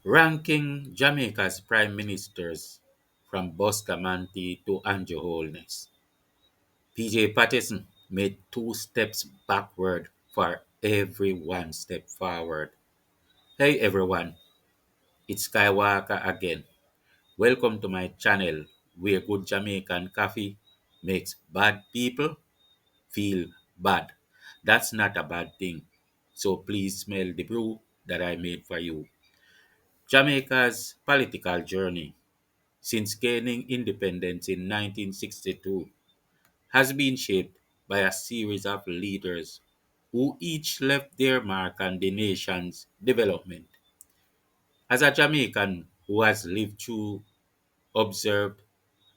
ranking Jamaica's prime ministers from Bustamante to Andrew Holness. PJ Patterson made two steps backward for every one step forward. Hey everyone, it's Skywalker again. Welcome to my channel where good Jamaican coffee makes bad people feel bad. That's not a bad thing. So please smell the brew that I made for you. Jamaica's political journey since gaining independence in 1962 has been shaped by a series of leaders who each left their mark on the nation's development. As a Jamaican who has lived through, observed,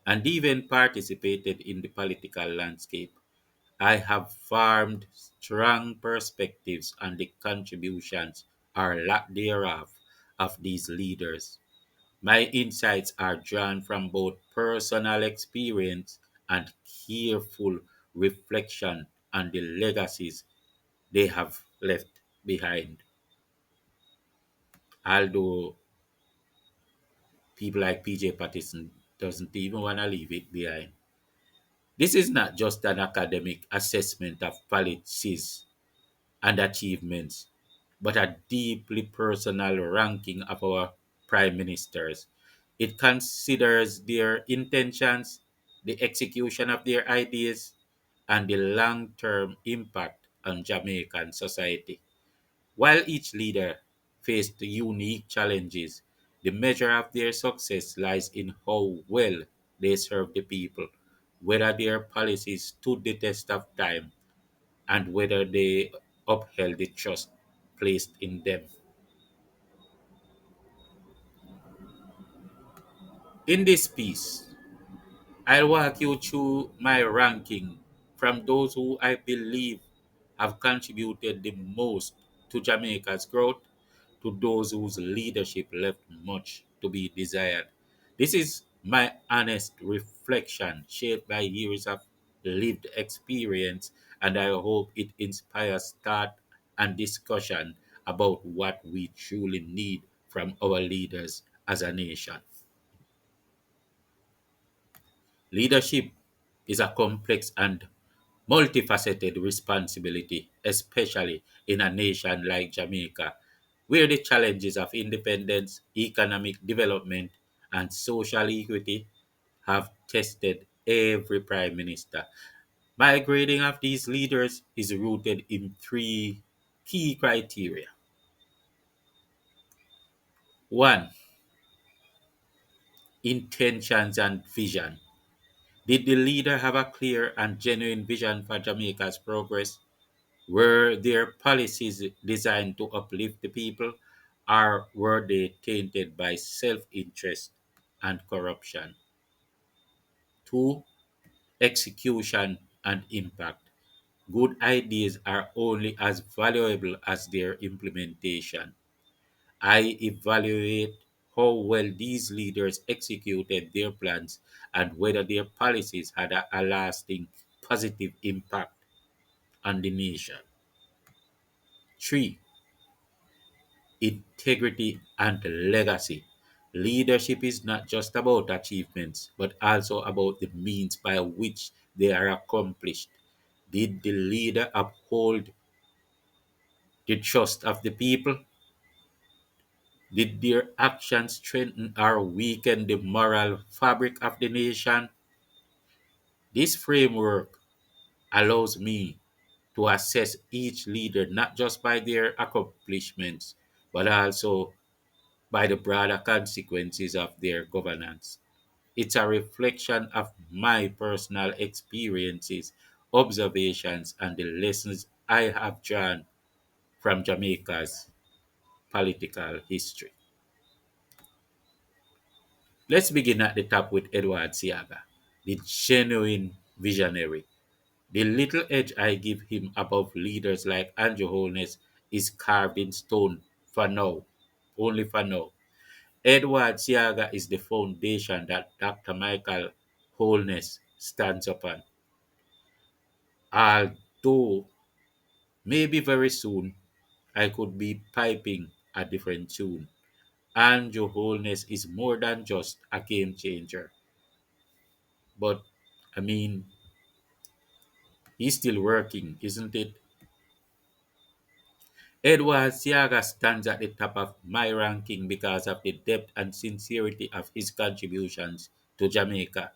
and even participated in the political landscape, I have formed strong perspectives on the contributions or lack thereof of these leaders. My insights are drawn from both personal experience and careful reflection on the legacies they have left behind. Although people like PJ Patterson doesn't even want to leave it behind. This is not just an academic assessment of policies and achievements, but a deeply personal ranking of our prime ministers. It considers their intentions, the execution of their ideas, and the long term impact on Jamaican society. While each leader faced unique challenges, the measure of their success lies in how well they serve the people, whether their policies stood the test of time, and whether they upheld the trust placed in them. In this piece, I'll walk you through my ranking from those who I believe have contributed the most to Jamaica's growth to those whose leadership left much to be desired. This is my honest reflection shaped by years of lived experience, and I hope it inspires thought and discussion about what we truly need from our leaders as a nation. Leadership is a complex and multifaceted responsibility, especially in a nation like Jamaica, where the challenges of independence, economic development, and social equity have tested every prime minister. My grading of these leaders is rooted in three key criteria. One, intentions and vision. Did the leader have a clear and genuine vision for Jamaica's progress? Were their policies designed to uplift the people, or were they tainted by self interest and corruption? Two, execution and impact. Good ideas are only as valuable as their implementation. I evaluate how well these leaders executed their plans and whether their policies had a lasting positive impact on the nation. Three, integrity and legacy. Leadership is not just about achievements, but also about the means by which they are accomplished. Did the leader uphold the trust of the people? Did their actions strengthen or weaken the moral fabric of the nation? This framework allows me to assess each leader not just by their accomplishments, but also by the broader consequences of their governance. It's a reflection of my personal experiences, observations, and the lessons I have drawn from Jamaica's political history. Let's begin at the top with Edward Siaga, the genuine visionary. The little edge I give him above leaders like Andrew Holness is carved in stone for now, only for now. Edward Siaga is the foundation that Dr. Michael Holness stands upon. Although maybe very soon I could be piping a different tune. Andrew Holness is more than just a game changer. But, I mean, he's still working, isn't it? Edward Siaga stands at the top of my ranking because of the depth and sincerity of his contributions to Jamaica.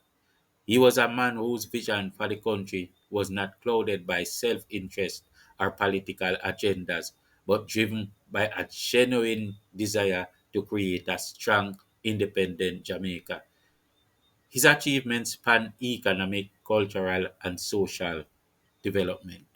He was a man whose vision for the country was not clouded by self interest or political agendas, but driven by a genuine desire to create a strong, independent Jamaica. His achievements span economic, cultural, and social development.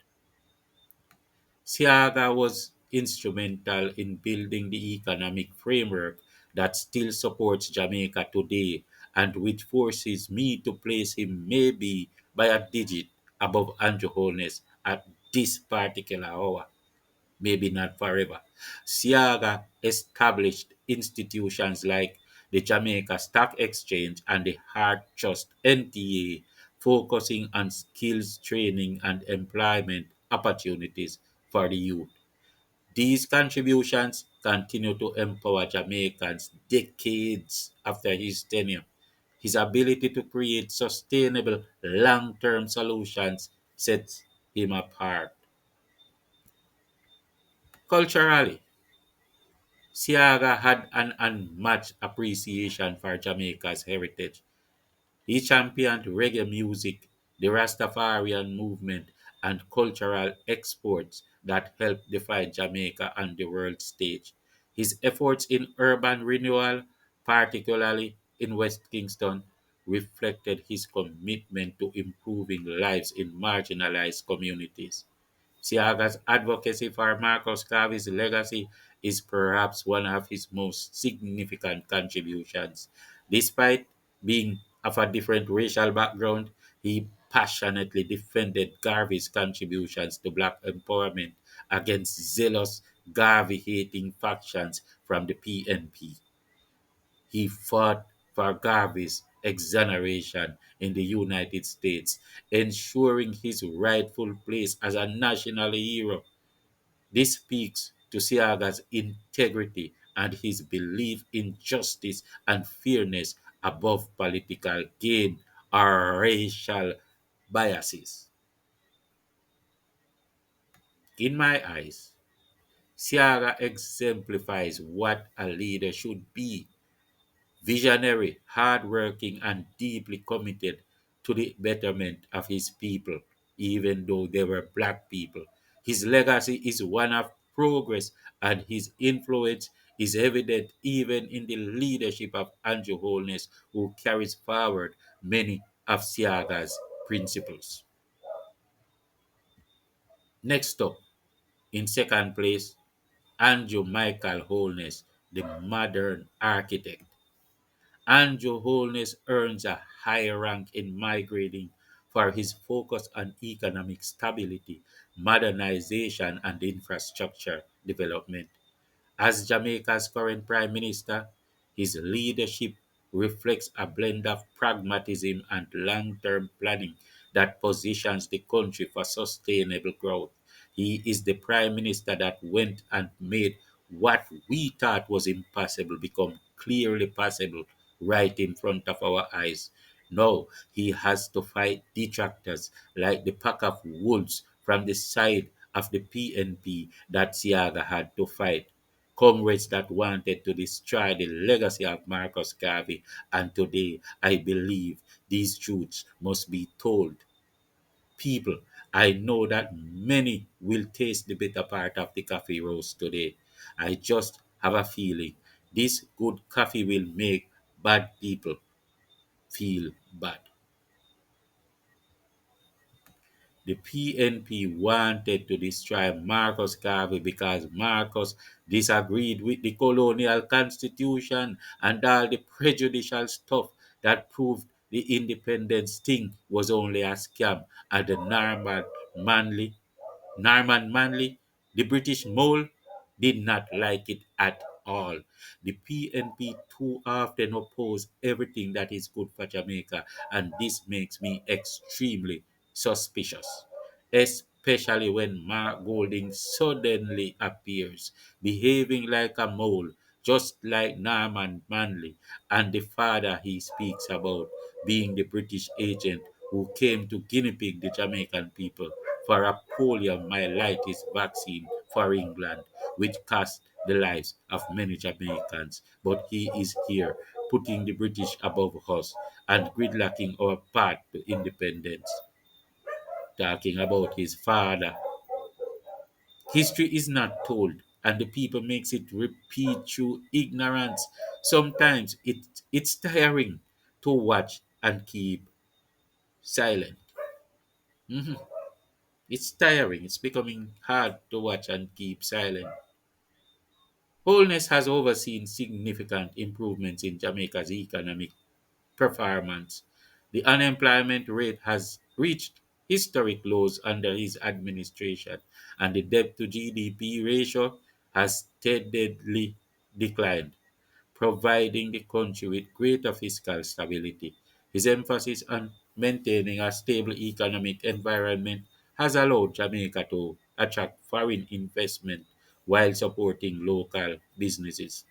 Siaga was instrumental in building the economic framework that still supports Jamaica today and which forces me to place him maybe by a digit above Andrew Holness at this particular hour, maybe not forever. Siaga established institutions like the Jamaica Stock Exchange and the Hard Trust NTA, focusing on skills training and employment opportunities for the youth. These contributions continue to empower Jamaicans decades after his tenure. His ability to create sustainable long term solutions sets him apart. Culturally, Siaga had an unmatched appreciation for Jamaica's heritage. He championed reggae music, the Rastafarian movement, and cultural exports that helped define Jamaica on the world stage. His efforts in urban renewal, particularly in West Kingston, reflected his commitment to improving lives in marginalized communities. Siaga's advocacy for Marcus Garvey's legacy is perhaps one of his most significant contributions. Despite being of a different racial background, he passionately defended Garvey's contributions to black empowerment against zealous Garvey hating factions from the PNP. He fought for Garvey's exoneration in the United States, ensuring his rightful place as a national hero. This speaks to Siaga's integrity and his belief in justice and fairness above political gain or racial biases. In my eyes, Siaga exemplifies what a leader should be: visionary, hardworking, and deeply committed to the betterment of his people, even though they were black people. His legacy is one of progress, and his influence is evident even in the leadership of Andrew Holness, who carries forward many of Siaga's principles. Next up, in second place, Andrew Michael Holness, the modern architect. Andrew Holness earns a high rank in my grading for his focus on economic stability, modernization, and infrastructure development. As Jamaica's current Prime Minister, his leadership reflects a blend of pragmatism and long term planning that positions the country for sustainable growth. He is the Prime Minister that went and made what we thought was impossible become clearly possible right in front of our eyes. Now he has to fight detractors like the pack of wolves from the side of the PNP that Siaga had to fight, comrades that wanted to destroy the legacy of Marcus Garvey. And today, I believe these truths must be told. People, I know that many will taste the bitter part of the coffee roast today. I just have a feeling this good coffee will make bad people feel bad. The PNP wanted to destroy Marcus Garvey because Marcus disagreed with the colonial constitution and all the prejudicial stuff that proved the independence thing was only a scam, and the Norman Manley, the British mole, did not like it at all. The PNP too often oppose everything that is good for Jamaica, and this makes me extremely suspicious, especially when Mark Golding suddenly appears, behaving like a mole, just like Norman Manley and the father he speaks about being the British agent who came to guinea pig the Jamaican people for a poliomyelitis vaccine for England, which cost the lives of many Jamaicans. But he is here, putting the British above us and gridlocking our path to independence. Talking about his father. History is not told, and the people makes it repeat through ignorance. Sometimes it's tiring to watch and keep silent. Mhm. It's tiring. It's becoming hard to watch and keep silent. Holness has overseen significant improvements in Jamaica's economic performance. The unemployment rate has reached historic lows under his administration, and the debt to GDP ratio has steadily declined, providing the country with greater fiscal stability. His emphasis on maintaining a stable economic environment has allowed Jamaica to attract foreign investment while supporting local businesses.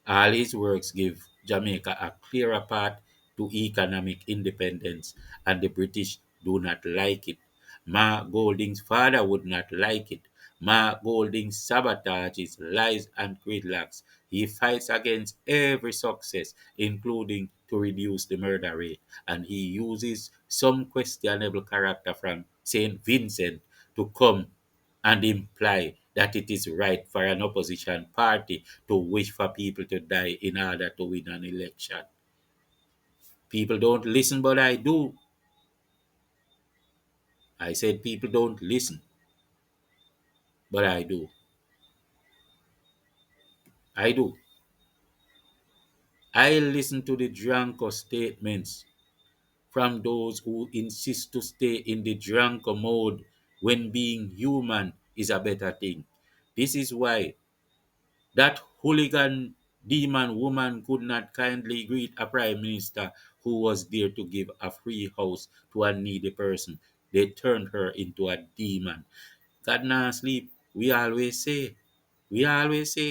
All his works give Jamaica a clearer path to economic independence, and the British do not like it. Ma Golding's father would not like it. Ma Golding sabotages, lies, and gridlocks. He fights against every success, including to reduce the murder rate, and he uses some questionable character from St. Vincent to come and imply that it is right for an opposition party to wish for people to die in order to win an election. People don't listen, but I do. I said people don't listen, but I do. I do. I listen to the drunker statements from those who insist to stay in the drunker mode when being human is a better thing. This is why that hooligan demon woman could not kindly greet a prime minister who was there to give a free house to a needy person. They turned her into a demon. God not sleep. We always say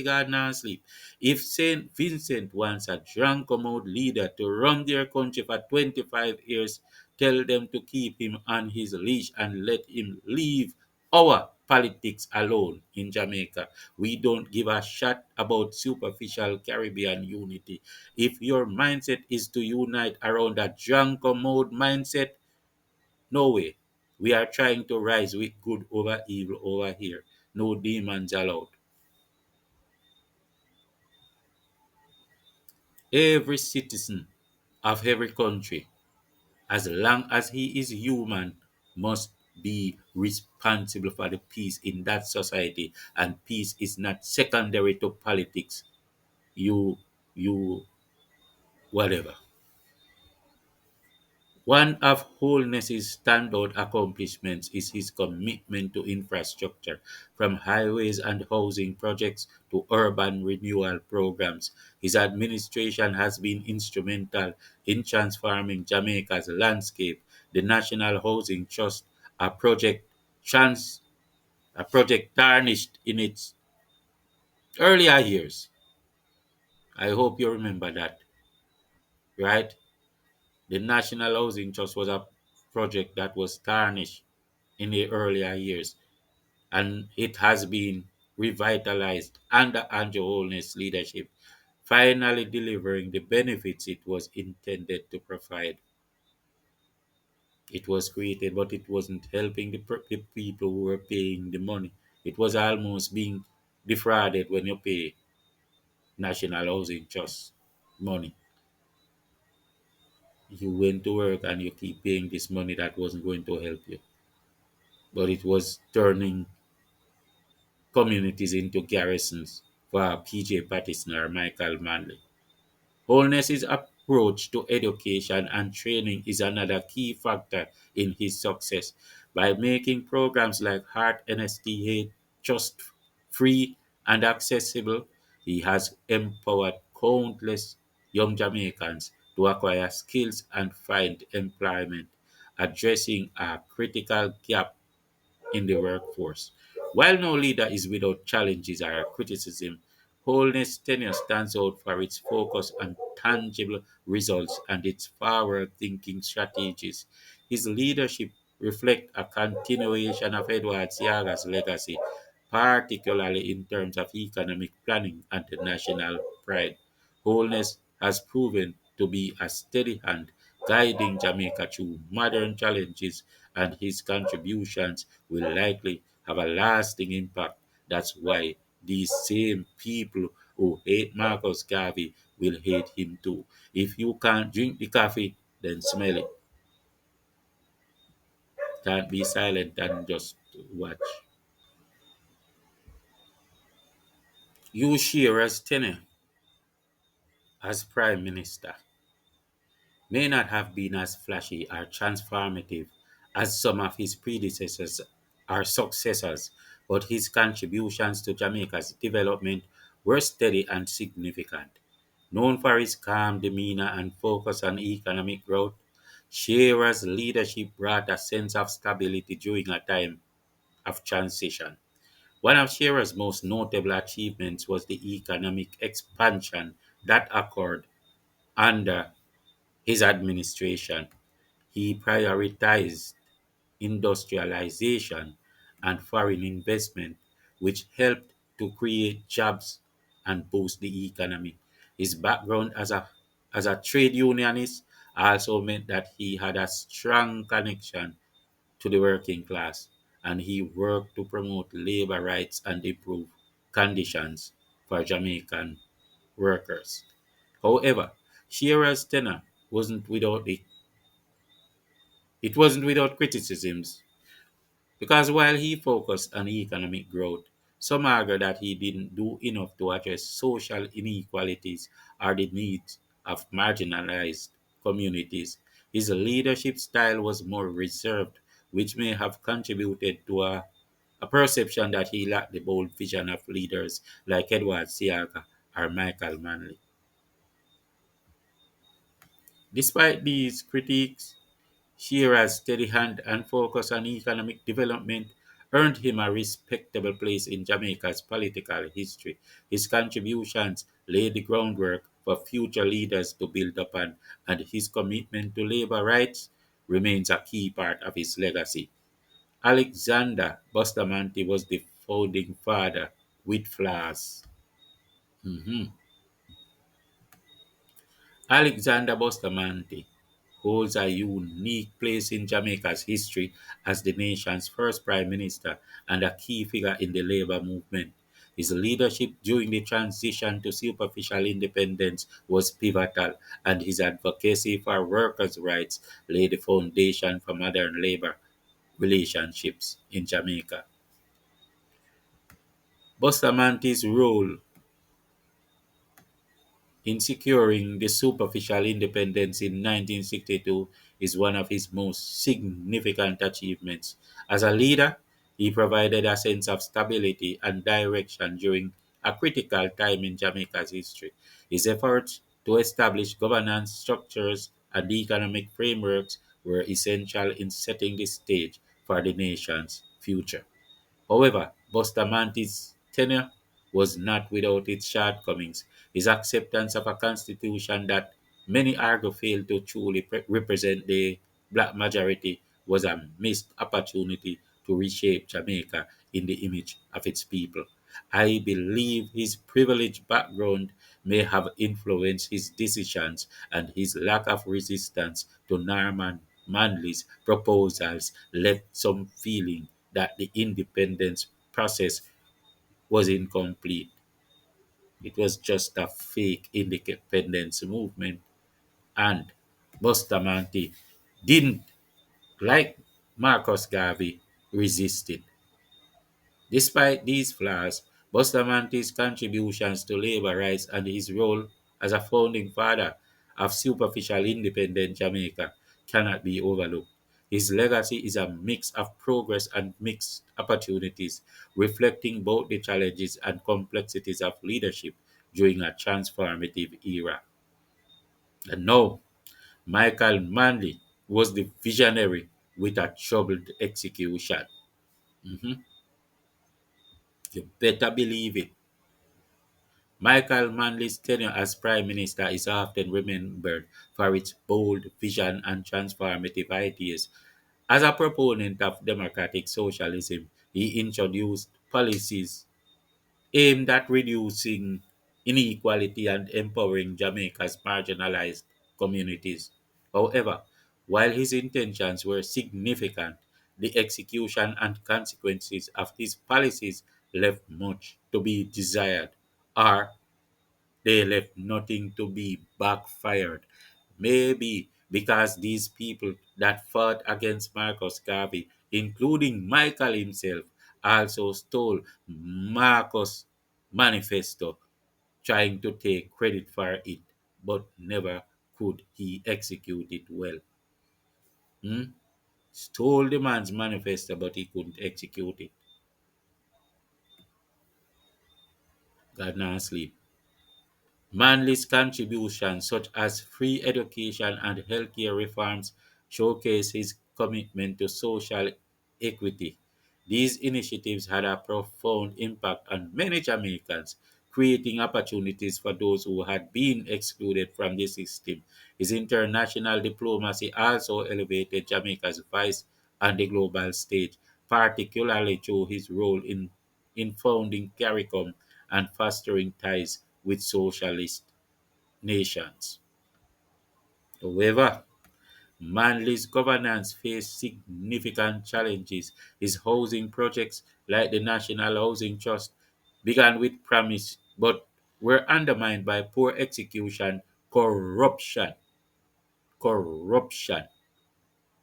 God not sleep. If Saint Vincent wants a drunk mode leader to run their country for 25 years, tell them to keep him on his leash and let him leave our politics alone in Jamaica. We don't give a shit about superficial Caribbean unity. If your mindset is to unite around a drunk mode mindset, no way. We are trying to rise with good over evil over here. No demons allowed. Every citizen of every country, as long as he is human, must be responsible for the peace in that society. And peace is not secondary to politics. You, whatever. One of Holness's standout accomplishments is his commitment to infrastructure, from highways and housing projects to urban renewal programs. His administration has been instrumental in transforming Jamaica's landscape. The National Housing Trust, a project trans, a project tarnished in its earlier years. I hope you remember that, right? The National Housing Trust was a project that was tarnished in the earlier years, and it has been revitalized under Andrew Holness' leadership, finally delivering the benefits it was intended to provide. It was created, but it wasn't helping the people who were paying the money. It was almost being defrauded when you pay National Housing Trust money. You went to work and you keep paying this money that wasn't going to help you, but it was turning communities into garrisons for PJ Patterson or Michael Manley. Holness's approach to education and training is another key factor in his success. By making programs like Heart NSTA trust free and accessible, he has empowered countless young Jamaicans to acquire skills and find employment, addressing a critical gap in the workforce. While no leader is without challenges or criticism, Holness' tenure stands out for its focus on tangible results and its forward-thinking strategies. His leadership reflects a continuation of Edward Siaga's legacy, particularly in terms of economic planning and national pride. Holness has proven to be a steady hand guiding Jamaica through modern challenges, and his contributions will likely have a lasting impact. That's why these same people who hate Marcus Garvey will hate him too. If you can't drink the coffee, then smell it. Can't be silent and just watch. Hugh Shearer's tenure as Prime Minister may not have been as flashy or transformative as some of his predecessors or successors, but his contributions to Jamaica's development were steady and significant. Known for his calm demeanor and focus on economic growth, Shearer's leadership brought a sense of stability during a time of transition. One of Shearer's most notable achievements was the economic expansion that occurred under his administration. He prioritized industrialization and foreign investment, which helped to create jobs and boost the economy. His background as a trade unionist also meant that he had a strong connection to the working class, and he worked to promote labor rights and improve conditions for Jamaican workers. However, Shearer's tenure wasn't without the it wasn't without criticisms, because while he focused on economic growth, some argue that he didn't do enough to address social inequalities or the needs of marginalized communities. His leadership style was more reserved, which may have contributed to a perception that he lacked the bold vision of leaders like Edward Siaga or Michael Manley. Despite these critiques, Shearer's steady hand and focus on economic development earned him a respectable place in Jamaica's political history. His contributions laid the groundwork for future leaders to build upon, and his commitment to labor rights remains a key part of his legacy. Alexander Bustamante was the founding father with flaws. Mhm. Alexander Bustamante holds a unique place in Jamaica's history as the nation's first prime minister and a key figure in the labor movement. His leadership during the transition to superficial independence was pivotal, and his advocacy for workers' rights laid the foundation for modern labor relationships in Jamaica. Bustamante's role in securing the superficial independence in 1962 is one of his most significant achievements. As a leader, he provided a sense of stability and direction during a critical time in Jamaica's history. His efforts to establish governance structures and economic frameworks were essential in setting the stage for the nation's future. However, Bustamante's tenure was not without its shortcomings. His acceptance of a constitution that many argue failed to truly represent the black majority was a missed opportunity to reshape Jamaica in the image of its people. I believe his privileged background may have influenced his decisions, and his lack of resistance to Norman Manley's proposals left some feeling that the independence process was incomplete. It was just a fake independence movement, and Bustamante didn't, like Marcus Garvey, resist it. Despite these flaws, Bustamante's contributions to labor rights and his role as a founding father of superficial independent Jamaica cannot be overlooked. His legacy is a mix of progress and mixed opportunities, reflecting both the challenges and complexities of leadership during a transformative era. And now, Michael Manley was the visionary with a troubled execution. Mhm. You better believe it. Michael Manley's tenure as Prime Minister is often remembered for its bold vision and transformative ideas. As a proponent of democratic socialism, he introduced policies aimed at reducing inequality and empowering Jamaica's marginalized communities. However, while his intentions were significant, the execution and consequences of his policies left much to be desired, or they left nothing to be backfired. Maybe because these people that fought against Marcus Garvey, including Michael himself, also stole Marcus' manifesto, trying to take credit for it, but never could he execute it well. Hmm? Stole the man's manifesto, but he couldn't execute it. God not sleep. Manley's contributions, such as free education and healthcare reforms, showcase his commitment to social equity. These initiatives had a profound impact on many Jamaicans, creating opportunities for those who had been excluded from the system. His international diplomacy also elevated Jamaica's voice on the global stage, particularly through his role in founding CARICOM and fostering ties with socialist nations. However, Manley's governance faced significant challenges. His housing projects, like the National Housing Trust, began with promise but were undermined by poor execution, corruption, corruption,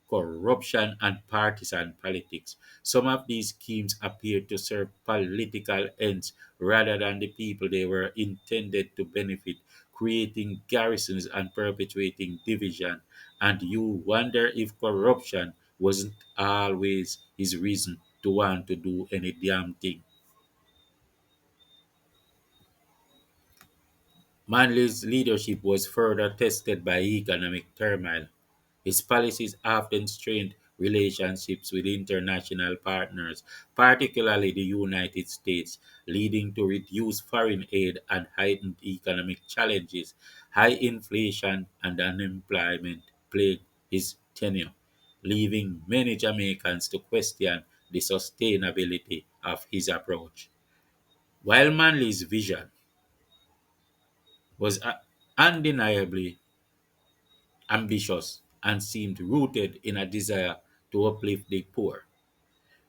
corruption, and partisan politics. Some of these schemes appeared to serve political ends rather than the people they were intended to benefit, creating garrisons and perpetuating division. And you wonder if corruption wasn't always his reason to want to do any damn thing. Manley's leadership was further tested by economic turmoil. His policies often strained relationships with international partners, particularly the United States, leading to reduced foreign aid and heightened economic challenges. High inflation and unemployment plagued his tenure, leaving many Jamaicans to question the sustainability of his approach. While Manley's vision was undeniably ambitious and seemed rooted in a desire to uplift the poor,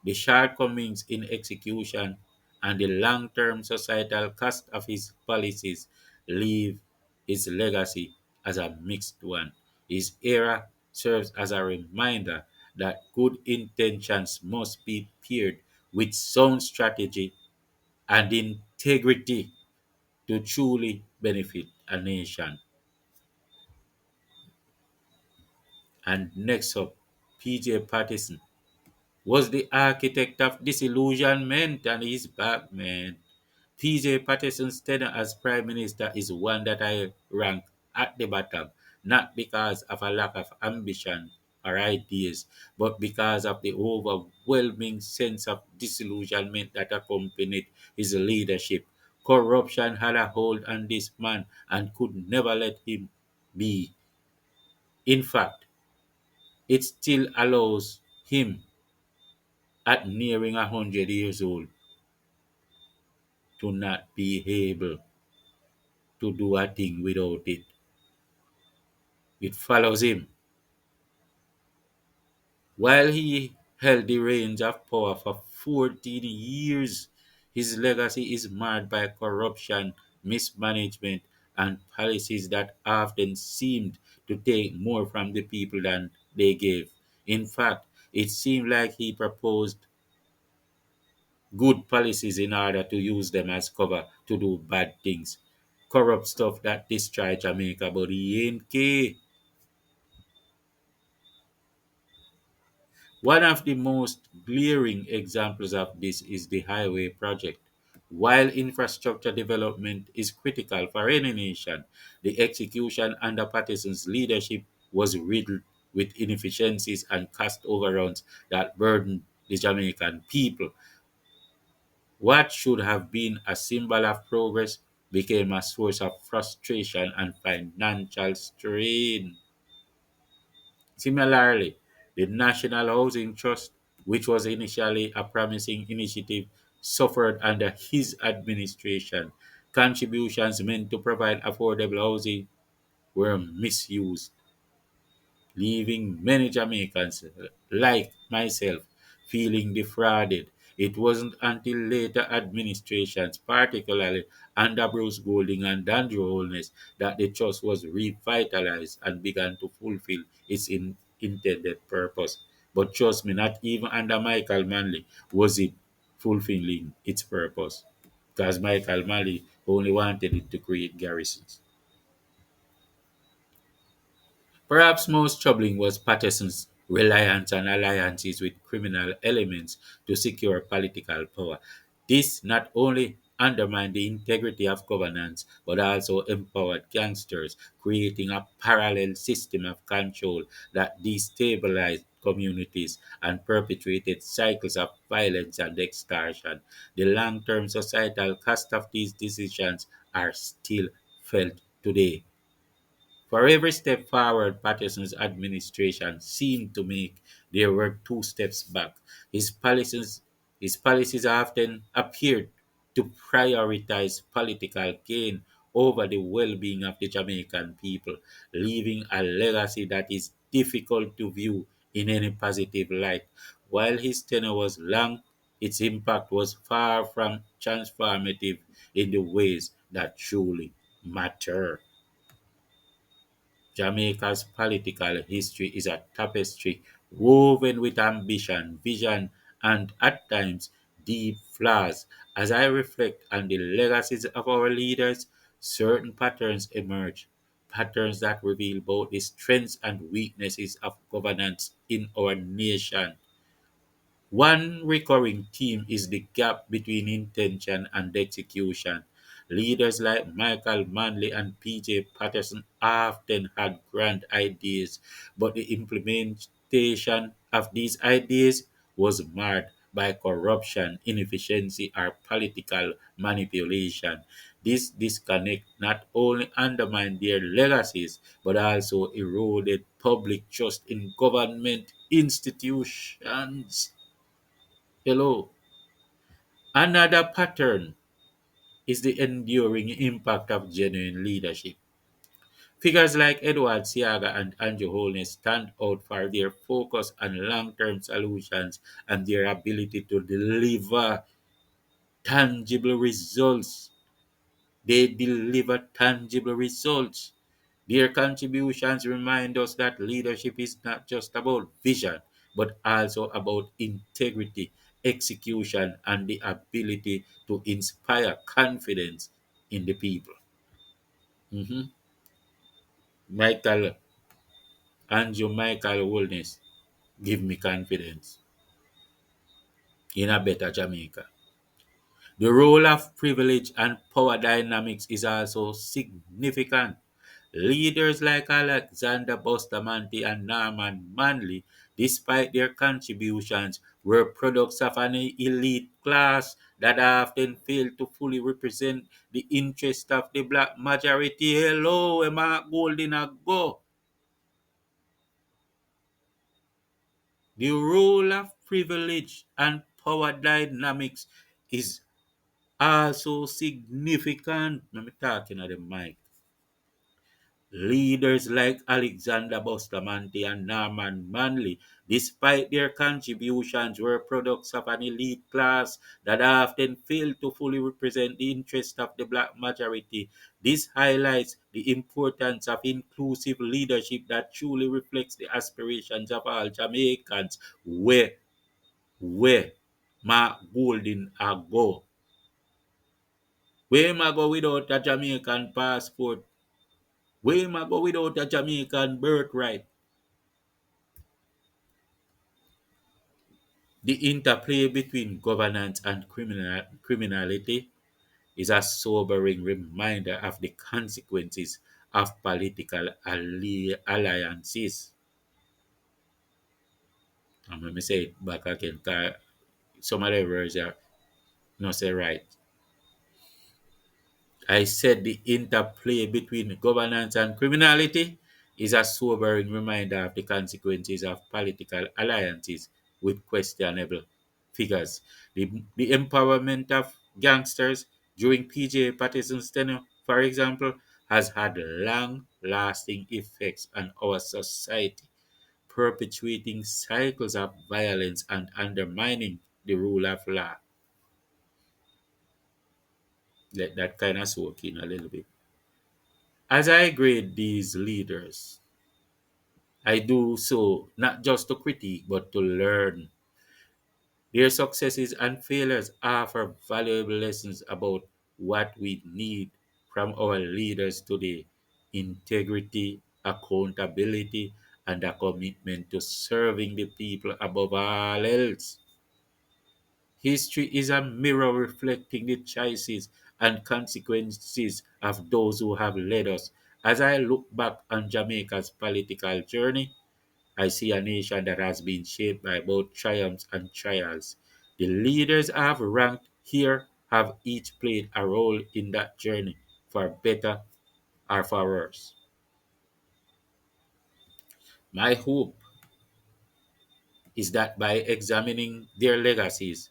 the shortcomings in execution and the long term societal cost of his policies leave his legacy as a mixed one. His era serves as a reminder that good intentions must be paired with sound strategy and integrity to truly benefit a nation. And next up, PJ Patterson was the architect of disillusionment and he's back, man. PJ Patterson's tenure as Prime Minister is one that I rank at the bottom, not because of a lack of ambition or ideas, but because of the overwhelming sense of disillusionment that accompanied his leadership. Corruption had a hold on this man and could never let him be. In fact, it still allows him, at nearing 100 years old, to not be able to do a thing without it. It follows him. While he held the reins of power for 14 years, his legacy is marred by corruption, mismanagement, and policies that often seemed to take more from the people than they gave. In fact, it seemed like he proposed good policies in order to use them as cover to do bad things. Corrupt stuff that destroy Jamaica, but he ain't care. One of the most glaring examples of this is the highway project. While infrastructure development is critical for any nation, the execution under Patterson's leadership was riddled with inefficiencies and cost overruns that burdened the Jamaican people. What should have been a symbol of progress became a source of frustration and financial strain. Similarly, the National Housing Trust, which was initially a promising initiative, suffered under his administration. Contributions meant to provide affordable housing were misused, leaving many Jamaicans, like myself, feeling defrauded. It wasn't until later administrations, particularly under Bruce Golding and Andrew Holness, that the trust was revitalized and began to fulfill its intended purpose. But trust me, not even under Michael Manley was it fulfilling its purpose, because Michael Manley only wanted it to create garrisons. Perhaps most troubling was Patterson's reliance on alliances with criminal elements to secure political power. This not only undermined the integrity of governance but also empowered gangsters, creating a parallel system of control that destabilized communities and perpetuated cycles of violence and extortion. The long term societal cost of these decisions are still felt today. For every step forward Patterson's administration seemed to make, there were two steps back. His policies, his policies often appeared to prioritize political gain over the well being of the Jamaican people, leaving a legacy that is difficult to view in any positive light. While his tenure was long, its impact was far from transformative in the ways that truly matter. Jamaica's political history is a tapestry woven with ambition, vision, and at times deep flaws. As I reflect on the legacies of our leaders, certain patterns emerge, patterns that reveal both the strengths and weaknesses of governance in our nation. One recurring theme is the gap between intention and execution. Leaders like Michael Manley and P.J. Patterson often had grand ideas, but the implementation of these ideas was marred by corruption, inefficiency, or political manipulation. This disconnect not only undermined their legacies but also eroded public trust in government institutions. Hello. Another pattern is the enduring impact of genuine leadership. Figures like Edward Siaga and Andrew Holness stand out for their focus on long term solutions and their ability to deliver tangible results. They deliver tangible results. Their contributions remind us that leadership is not just about vision, but also about integrity, execution, and the ability to inspire confidence in the people. Mhm. Michael, Michael Holness, give me confidence in a better Jamaica. The role of privilege and power dynamics is also significant. Leaders like Alexander Bustamante and Norman Manley, despite their contributions, were products of an elite class that often failed to fully represent the interest of the black majority. Hello, Emma Golden ago. The role of privilege and power dynamics is also significant. Let me talking at the mic. Leaders like Alexander Bustamante and Norman Manley, despite their contributions, were products of an elite class that often failed to fully represent the interests of the black majority. This highlights the importance of inclusive leadership that truly reflects the aspirations of all Jamaicans. Where Mark Golding a go? Where am I go without a Jamaican passport? Where am I go without a Jamaican birthright? The interplay between governance and criminality is a sobering reminder of the consequences of political alliances. And let me say it back again, 'cause some of the words are not say right. I said the interplay between governance and criminality is a sobering reminder of the consequences of political alliances with questionable figures. The empowerment of gangsters during PJ Patterson's tenure, for example, has had long lasting effects on our society, perpetuating cycles of violence and undermining the rule of law. Let that kind of soak in a little bit. As I grade these leaders, I do so not just to critique but to learn. Their successes and failures offer valuable lessons about what we need from our leaders today: integrity, accountability, and a commitment to serving the people above all else. History is a mirror reflecting the choices and consequences of those who have led us. As I look back on Jamaica's political journey, I see a nation that has been shaped by both triumphs and trials. The leaders I have ranked here have each played a role in that journey, for better or for worse. My hope is that by examining their legacies,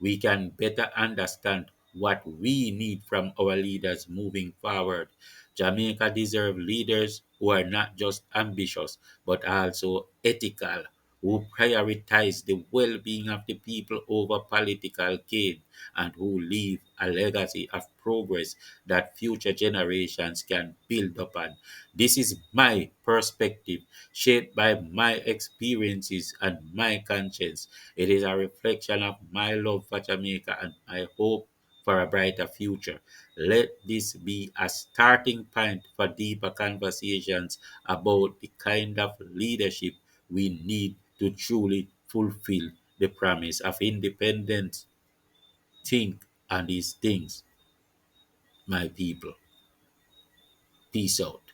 we can better understand what we need from our leaders moving forward. Jamaica deserves leaders who are not just ambitious but also ethical, who prioritize the well being of the people over political gain, and who leave a legacy of progress that future generations can build upon. This is my perspective, shaped by my experiences and my conscience. It is a reflection of my love for Jamaica and my hope for a brighter future. Let this be a starting point for deeper conversations about the kind of leadership we need to truly fulfill the promise of independence. Think on these things, my people. Peace out.